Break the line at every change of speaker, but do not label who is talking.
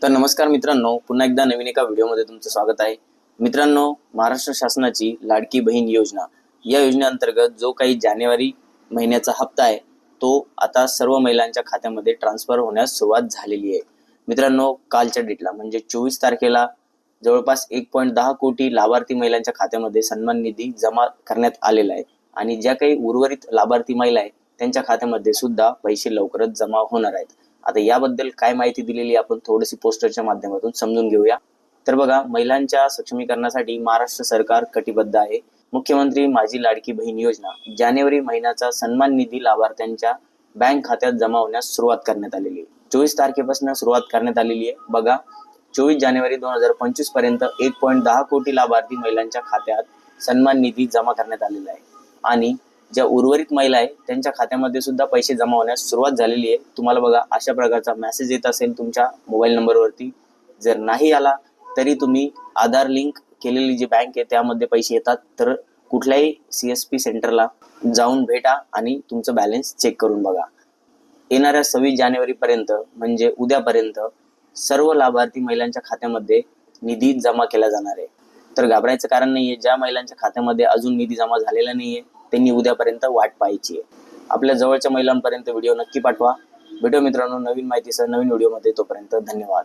तर नमस्कार मित्रांनो, पुन्हा एकदा नवीन एका व्हिडिओमध्ये तुमचं स्वागत आहे. मित्रांनो, महाराष्ट्र शासनाची लाडकी बहीण योजना या योजनेअंतर्गत जो काही जानेवारी महिन्याचा हप्ता आहे तो आता सर्व महिलांच्या खात्यामध्ये ट्रान्सफर होण्यास सुरुवात झालेली आहे. मित्रांनो, कालच्या डेटला म्हणजे 24 तारखेला जवळपास 1.10 कोटी लाभार्थी महिलांच्या खात्यामध्ये सन्मान निधी जमा करण्यात आलेला आहे आणि ज्या काही उर्वरित लाभार्थी महिला आहेत त्यांच्या खात्यामध्ये सुद्धा पैसे लवकरच जमा होणार आहेत. आता याबद्दल काय माहिती दिलेली आपण थोडीशी पोस्टरच्या माध्यमातून समजून घेऊया. तर बघा, महिलांच्या सक्षमीकरणासाठी महाराष्ट्र सरकार कटिबद्ध आहे. मुख्यमंत्री माझी लाडकी बहीण योजना जानेवारी महिन्याचा सन्मान निधी लाभार्थ्यांच्या बँक खात्यात जमा होण्यास सुरुवात करण्यात आलेली आहे. 24 तारखेपासून सुरुवात करण्यात आलेली आहे. बघा, 24 जानेवारी 2025 पर्यंत 1.10 कोटी लाभार्थी महिलांच्या खात्यात सन्मान निधी जमा करण्यात आलेला आहे आणि ज्या उर्वरित महिला आहे त्यांच्या खात्यामध्ये सुद्धा पैसे जमा होण्यास सुरुवात झालेली आहे. तुम्हाला बघा अशा प्रकारचा मेसेज येत असेल तुमच्या मोबाईल नंबरवरती. जर नाही आला तरी तुम्ही आधार लिंक केलेली जी बँक आहे त्यामध्ये पैसे येतात, तर कुठल्याही CSP सेंटरला जाऊन भेटा आणि तुमचं बॅलन्स चेक करून बघा. येणाऱ्या 26 जानेवारी पर्यंत म्हणजे उद्यापर्यंत सर्व लाभार्थी महिलांच्या खात्यामध्ये निधी जमा केला जाणार आहे. तर घाबरायचं कारण नाहीये. ज्या महिलांच्या खात्यामध्ये अजून निधी जमा झालेला नाहीये त्यांनी उद्यापर्यंत वाट पाहायची आहे. आपल्या जवळच्या महिलांपर्यंत व्हिडिओ नक्की पाठवा. भेटू मित्रांनो नवीन माहितीसह नवीन व्हिडिओमध्ये. तोपर्यंत धन्यवाद.